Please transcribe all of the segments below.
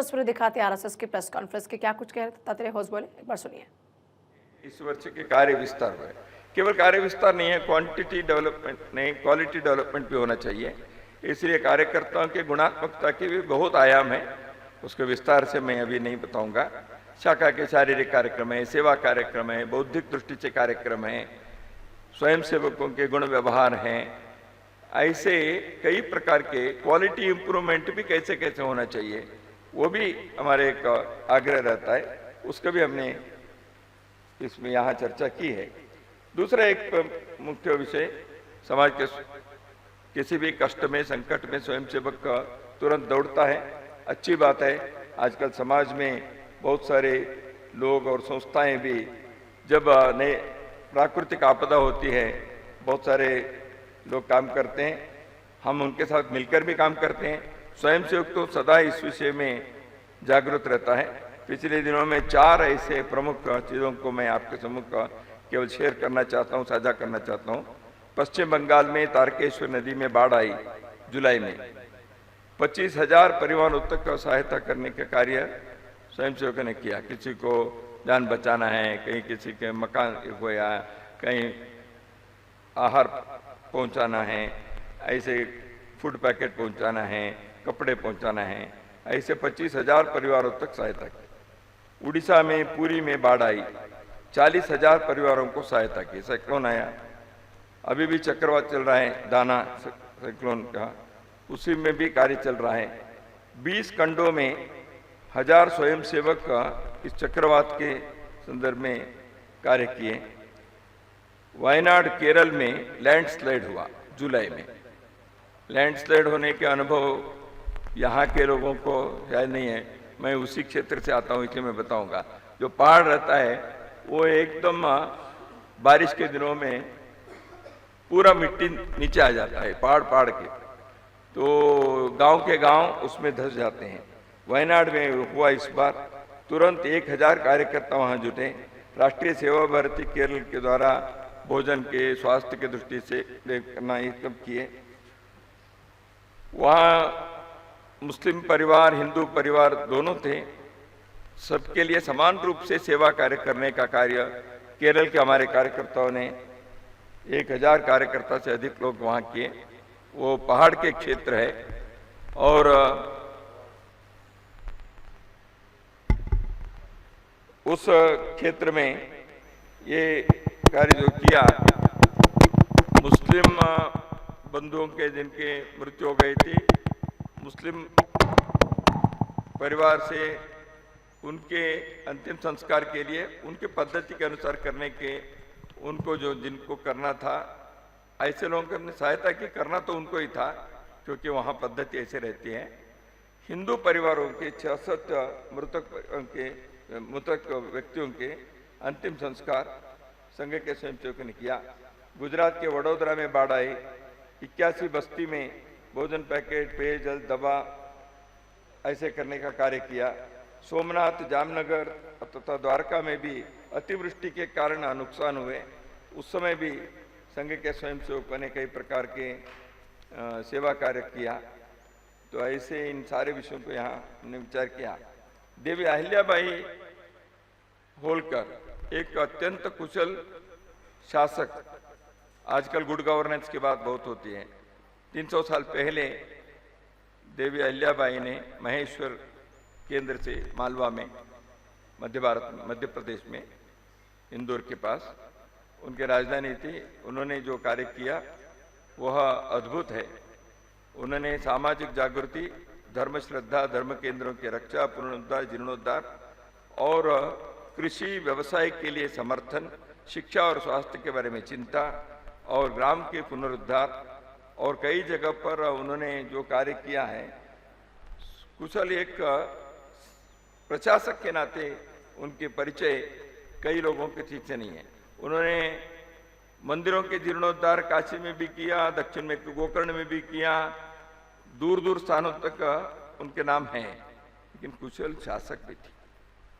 तस्वीरें दिखाते आरएसएस की प्रेस कॉन्फ्रेंस के, क्या कुछ कहते रहे होस्ट बोले, एक बार सुनिए। इस वर्ष के कार्य विस्तार हुए, केवल कार्य विस्तार नहीं है, क्वांटिटी डेवलपमेंट नहीं, क्वालिटी डेवलपमेंट भी होना चाहिए। इसलिए कार्यकर्ताओं के गुणात्मकता के भी बहुत आयाम है, उसके विस्तार से मैं अभी नहीं बताऊंगा। शाखा के शारीरिक कार्यक्रम है, सेवा कार्यक्रम है, बौद्धिक दृष्टि से कार्यक्रम है, स्वयंसेवकों के गुण व्यवहार हैं, ऐसे कई प्रकार के क्वालिटी इंप्रूवमेंट भी कैसे कैसे होना चाहिए, वो भी हमारे एक आग्रह रहता है, उसका भी हमने इसमें यहाँ चर्चा की है। दूसरा एक मुख्य विषय, समाज के किसी भी कष्ट में संकट में स्वयंसेवक तुरंत दौड़ता है, अच्छी बात है। आजकल समाज में बहुत सारे लोग और संस्थाएं भी, जब नए प्राकृतिक आपदा होती है, बहुत सारे लोग काम करते हैं, हम उनके साथ मिलकर भी काम करते हैं। स्वयंसेवक तो सदा इस विषय में जागरूक रहता है। पिछले दिनों में 4 ऐसे प्रमुख चीज़ों को मैं आपके सम्मुख केवल शेयर करना चाहता हूँ, साझा करना चाहता हूँ। पश्चिम बंगाल में तारकेश्वर नदी में बाढ़ आई जुलाई में, 25,000 परिवारों तक सहायता करने का कार्य स्वयंसेवकों ने किया। किसी को जान बचाना है, कहीं किसी के मकान होया, कहीं आहार पहुंचाना है, ऐसे फूड पैकेट पहुंचाना है, कपड़े पहुंचाना है, ऐसे 25,000 परिवारों तक सहायता की। उड़ीसा में पुरी में बाढ़ आई, 40,000 परिवारों को सहायता की। साइक्लोन आया, अभी भी चक्रवात चल रहा है, दाना साइक्लोन का, उसी में भी कार्य चल रहा है। 20 खंडों में 1000 स्वयंसेवक इस चक्रवात के संदर्भ में कार्य किए। वायनाड केरल में लैंडस्लाइड हुआ जुलाई में। लैंडस्लाइड होने के अनुभव यहाँ के लोगों को शायद नहीं है, मैं उसी क्षेत्र से आता हूँ, इसलिए मैं बताऊंगा। जो पहाड़ रहता है वो एकदम बारिश के दिनों में पूरा मिट्टी नीचे आ जाता है, पहाड़ के, तो गांव के गांव उसमें धंस जाते हैं। वायनाड में हुआ इस बार, तुरंत 1000 कार्यकर्ता वहां जुटे। राष्ट्रीय सेवा भारती केरल के द्वारा भोजन के, स्वास्थ्य के दृष्टि से करना, ये सब किए। वहाँ मुस्लिम परिवार, हिंदू परिवार दोनों थे, सबके लिए समान रूप से सेवा कार्य करने का कार्य केरल के हमारे कार्यकर्ताओं ने, 1000 कार्यकर्ता से अधिक लोग वहाँ किए। वो पहाड़ के क्षेत्र है और उस क्षेत्र में ये कार्य जो किया, मुस्लिम बंधुओं के जिनके मृत्यु हो गई थी, मुस्लिम परिवार से उनके अंतिम संस्कार के लिए उनके पद्धति के अनुसार करने के, उनको जो जिनको करना था, ऐसे लोगों की हमने सहायता की। करना तो उनको ही था क्योंकि वहाँ पद्धति ऐसे रहती है। हिंदू परिवारों के 66 मृतक व्यक्तियों के अंतिम संस्कार संघ के स्वयंसेवकों ने किया। गुजरात के वडोदरा में बाढ़ आई, 81 बस्ती में भोजन पैकेट, पेयजल, दवा ऐसे करने का कार्य किया। सोमनाथ, जामनगर तथा द्वारका में भी अतिवृष्टि के कारण नुकसान हुए, उस समय भी संघ के स्वयंसेवकों ने कई प्रकार के सेवा कार्य किया। तो ऐसे इन सारे विषयों को यहाँ हमने विचार किया। देवी अहिल्याबाई होलकर एक अत्यंत कुशल शासक, आजकल गुड गवर्नेंस की बात बहुत होती है। 300 साल पहले देवी अहिल्याबाई ने महेश्वर केंद्र से, मालवा में, मध्य भारत में, मध्य प्रदेश में, इंदौर के पास उनकी राजधानी थी। उन्होंने जो कार्य किया वह अद्भुत है। उन्होंने सामाजिक जागृति, धर्म श्रद्धा, धर्म केंद्रों की रक्षा, पुनरुद्धार, जीर्णोद्धार और कृषि व्यवसाय के लिए समर्थन, शिक्षा और स्वास्थ्य के बारे में चिंता और ग्राम के पुनरुद्धार, और कई जगह पर उन्होंने जो कार्य किया है, कुशल एक प्रशासक के नाते उनके परिचय कई लोगों के ठीक से नहीं है। उन्होंने मंदिरों के जीर्णोद्धार काशी में भी किया, दक्षिण में गोकर्ण में भी किया, दूर दूर स्थानों तक उनके नाम हैं, लेकिन कुशल शासक भी थे।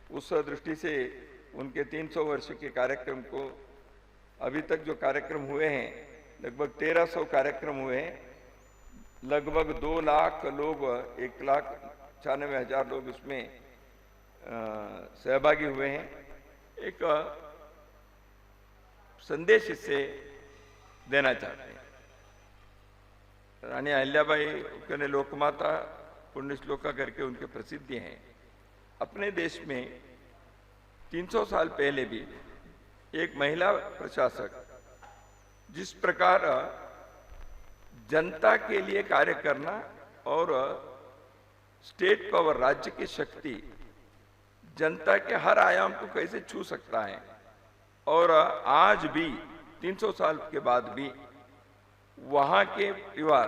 उस दृष्टि से उनके 300 वर्ष के कार्यक्रम को, अभी तक जो कार्यक्रम हुए हैं, लगभग 1300 कार्यक्रम हुए हैं। लगभग 2 लाख लोग, 96,000 लोग इसमें सहभागी हुए हैं। एक संदेश इससे देना चाहते हैं। रानी अहिल्याबाई ने लोकमाता पुण्य श्लोका करके उनके प्रसिद्धि हैं। अपने देश में 300 साल पहले भी एक महिला प्रशासक जिस प्रकार जनता के लिए कार्य करना और स्टेट पावर, राज्य की शक्ति जनता के हर आयाम को कैसे छू सकता है, और आज भी 300 साल के बाद भी वहाँ के परिवार,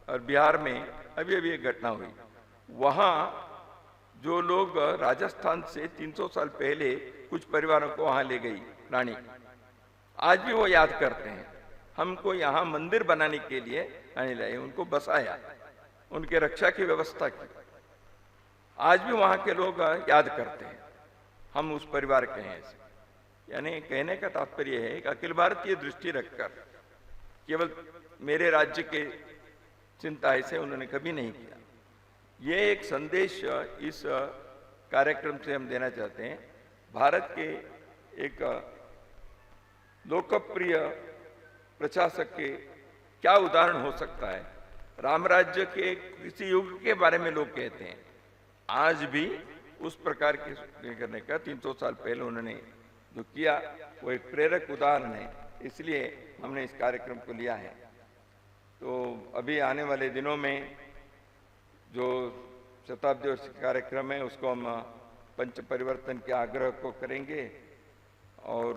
और बिहार में अभी अभी एक घटना हुई, वहाँ जो लोग राजस्थान से 300 साल पहले कुछ परिवारों को वहाँ ले गई रानी, आज भी वो याद करते हैं। हमको यहाँ मंदिर बनाने के लिए रानी लाई, उनको बसाया, उनके रक्षा की व्यवस्था की। आज भी वहाँ के लोग याद करते हैं, हम उस परिवार के हैं ऐसे। यानी कहने का तात्पर्य है कि अखिल भारतीय दृष्टि रखकर केवल मेरे राज्य के चिंता ऐसे उन्होंने कभी नहीं किया। ये एक संदेश इस कार्यक्रम से हम देना चाहते हैं। भारत के एक लोकप्रिय प्रशासक के क्या उदाहरण हो सकता है। राम राज्य के किसी युग के बारे में लोग कहते हैं, आज भी उस प्रकार के करने का 300 साल पहले उन्होंने जो किया वो एक प्रेरक उदाहरण है। इसलिए हमने इस कार्यक्रम को लिया है। तो अभी आने वाले दिनों में जो शताब्दी वर्ष कार्यक्रम है उसको हम पंच परिवर्तन के आग्रह को करेंगे, और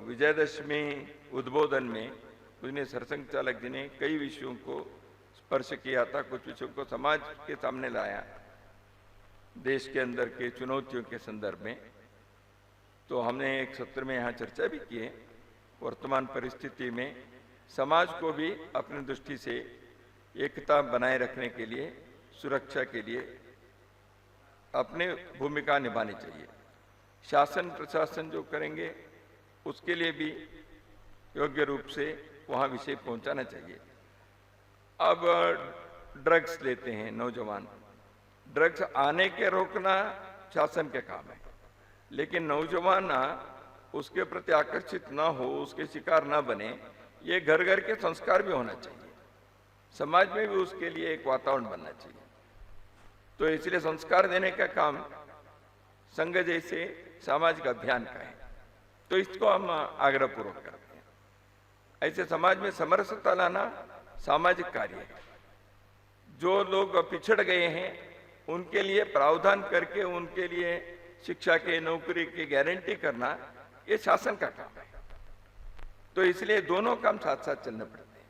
विजयदशमी उद्बोधन में पूजनीय सरसंघ चालक जी ने कई विषयों को स्पर्श किया था, कुछ विषयों को समाज के सामने लाया देश के अंदर के चुनौतियों के संदर्भ में। तो हमने एक सत्र में यहाँ चर्चा भी की है। वर्तमान परिस्थिति में समाज को भी अपनी दृष्टि से एकता बनाए रखने के लिए, सुरक्षा के लिए अपनी भूमिका निभानी चाहिए। शासन प्रशासन जो करेंगे उसके लिए भी योग्य रूप से वहाँ विषय पहुँचाना चाहिए। अब ड्रग्स लेते हैं नौजवान, ड्रग्स आने के रोकना शासन के काम है, लेकिन नौजवान उसके प्रति आकर्षित ना हो, उसके शिकार ना बने, ये घर घर के संस्कार भी होना चाहिए। समाज में भी उसके लिए एक वातावरण बनना चाहिए। तो इसलिए संस्कार देने का काम संघ जैसे सामाजिक अभियान का है। तो इसको हम आग्रहपूर्वक करते हैं। ऐसे समाज में समरसता लाना सामाजिक कार्य है। जो लोग पिछड़ गए हैं उनके लिए प्रावधान करके उनके लिए शिक्षा के, नौकरी की गारंटी करना ये शासन का काम है। तो इसलिए दोनों काम साथ साथ चलने पड़ते हैं।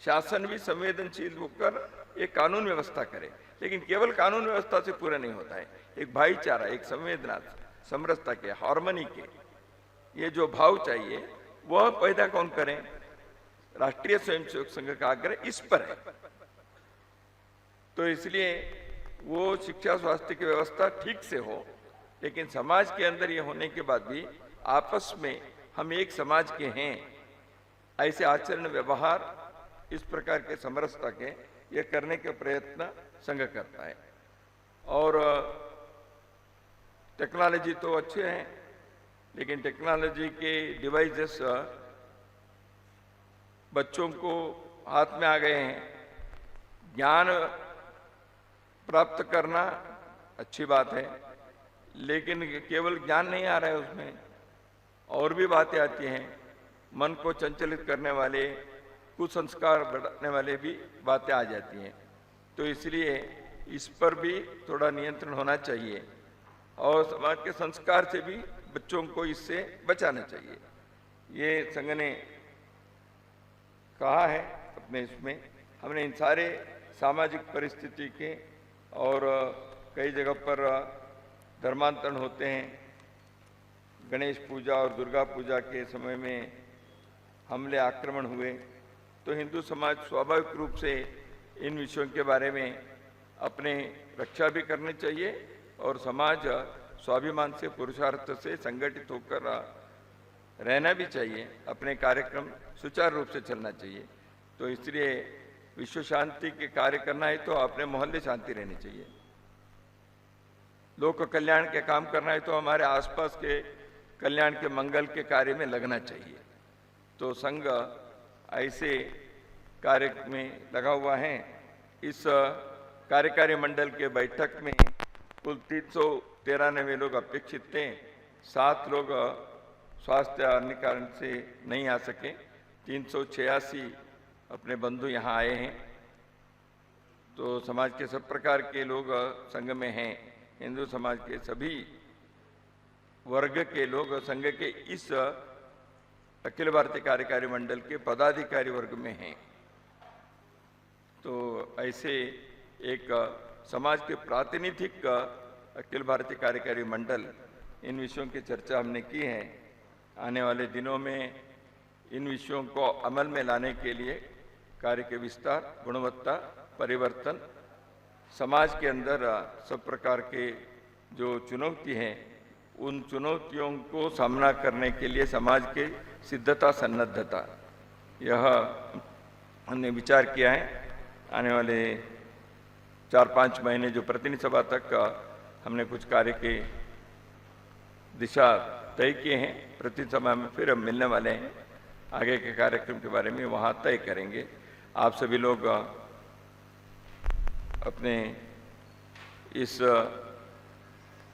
शासन भी संवेदनशील होकर एक कानून व्यवस्था करे, लेकिन केवल कानून व्यवस्था से पूरा नहीं होता है। एक भाईचारा, एक संवेदना, समरसता के, हार्मनी के, ये जो भाव चाहिए वह पैदा कौन करें? राष्ट्रीय स्वयंसेवक संघ का आग्रह इस पर है। तो इसलिए वो शिक्षा स्वास्थ्य की व्यवस्था ठीक से हो, लेकिन समाज के अंदर ये होने के बाद भी आपस में हम एक समाज के हैं, ऐसे आचरण व्यवहार इस प्रकार के समरसता के ये करने के प्रयत्न संघ करता है। और टेक्नोलॉजी तो अच्छे हैं, लेकिन टेक्नोलॉजी के डिवाइसेस बच्चों को हाथ में आ गए हैं। ज्ञान प्राप्त करना अच्छी बात है, लेकिन केवल ज्ञान नहीं आ रहा है, उसमें और भी बातें आती हैं। मन को चंचलित करने वाले, कुसंस्कार बढ़ाने वाले भी बातें आ जाती हैं। तो इसलिए इस पर भी थोड़ा नियंत्रण होना चाहिए, और समाज के संस्कार से भी बच्चों को इससे बचाना चाहिए। ये संघ ने कहा है अपने इसमें। हमने इन सारे सामाजिक परिस्थिति के, और कई जगह पर धर्मांतरण होते हैं। गणेश पूजा और दुर्गा पूजा के समय में हमले, आक्रमण हुए, तो हिंदू समाज स्वाभाविक रूप से इन विषयों के बारे में अपने रक्षा भी करनी चाहिए, और समाज स्वाभिमान से, पुरुषार्थ से संगठित होकर रहना भी चाहिए। अपने कार्यक्रम सुचारू रूप से चलना चाहिए। तो इसलिए विश्व शांति के कार्य करना है तो अपने मोहल्ले शांति रहनी चाहिए। लोक कल्याण के काम करना है तो हमारे आसपास के कल्याण के मंगल के कार्य में लगना चाहिए। तो संघ ऐसे कार्य में लगा हुआ है। इस कार्यकारी मंडल के बैठक में कुल 393 लोग अपेक्षित थे। 7 लोग स्वास्थ्य अन्य कारण से नहीं आ सके। 386 अपने बंधु यहाँ आए हैं। तो समाज के सब प्रकार के लोग संघ में हैं। हिंदू समाज के सभी वर्ग के लोग संघ के इस अखिल भारतीय कार्यकारी मंडल के पदाधिकारी वर्ग में हैं। तो ऐसे एक समाज के प्रातिनिधिक अखिल भारतीय कार्यकारी मंडल, इन विषयों की चर्चा हमने की है। आने वाले दिनों में इन विषयों को अमल में लाने के लिए कार्य के विस्तार, गुणवत्ता, परिवर्तन, समाज के अंदर सब प्रकार के जो चुनौती हैं, उन चुनौतियों को सामना करने के लिए समाज के सिद्धता, सन्नद्धता, यह हमने विचार किया है। आने वाले 4-5 महीने जो प्रतिनिधि सभा तक हमने कुछ कार्य के दिशा तय किए हैं। प्रतिनिधि सभा में फिर हम मिलने वाले हैं। आगे के कार्यक्रम के बारे में वहाँ तय करेंगे। आप सभी लोग अपने इस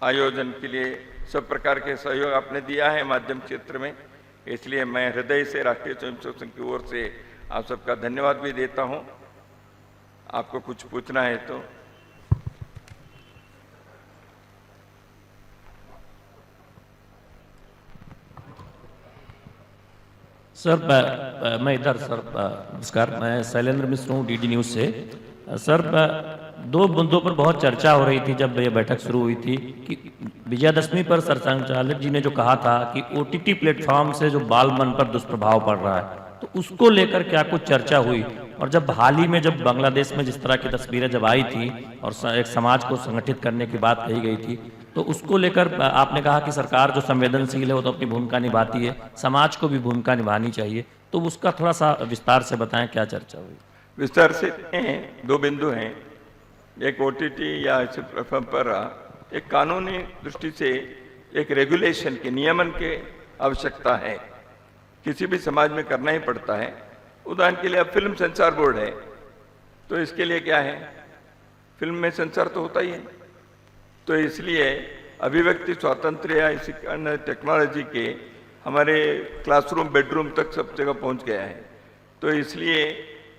आयोजन के लिए सब प्रकार के सहयोग आपने दिया है माध्यम क्षेत्र में, इसलिए मैं हृदय से राष्ट्रीय स्वयंसेवक संघ की ओर से आप सबका धन्यवाद भी देता हूं। आपको कुछ पूछना है तो सर, मैं इधर सर, नमस्कार, मैं शैलेंद्र मिश्र हूँ डीडी न्यूज़ से। सर, 2 मुद्दों पर बहुत चर्चा हो रही थी जब ये बैठक शुरू हुई थी कि विजयादशमी पर सर संचालक जी ने जो कहा था कि ओटीटी प्लेटफॉर्म से जो बाल मन पर दुष्प्रभाव पड़ रहा है, तो उसको लेकर क्या कुछ चर्चा हुई। और जब हाल ही में जब बांग्लादेश में जिस तरह की तस्वीरें जब आई थी और एक समाज को संगठित करने की बात कही गई थी, तो उसको लेकर आपने कहा कि सरकार जो संवेदनशील है वो तो अपनी भूमिका निभाती है, समाज को भी भूमिका निभानी चाहिए। तो उसका थोड़ा सा विस्तार से बताएं, क्या चर्चा हुई। विस्तार से 2 बिंदु हैं। एक ओटीटी या ऐसे प्लेटफॉर्म पर एक कानूनी दृष्टि से एक रेगुलेशन के, नियमन के आवश्यकता है। किसी भी समाज में करना ही पड़ता है। उदाहरण के लिए अब फिल्म सेंसर बोर्ड है, तो इसके लिए क्या है, फिल्म में सेंसर तो होता ही है। तो इसलिए अभिव्यक्ति स्वातंत्र्य या इसी टेक्नोलॉजी के हमारे क्लासरूम, बेडरूम तक सब जगह पहुंच गया है। तो इसलिए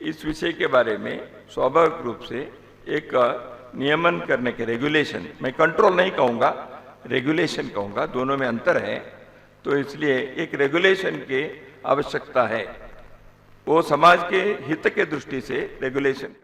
इस विषय के बारे में स्वाभाविक रूप से एक नियमन करने के, रेगुलेशन, मैं कंट्रोल नहीं कहूँगा, रेगुलेशन कहूँगा, दोनों में अंतर है। तो इसलिए एक रेगुलेशन की आवश्यकता है। वो समाज के हित के दृष्टि से रेगुलेशन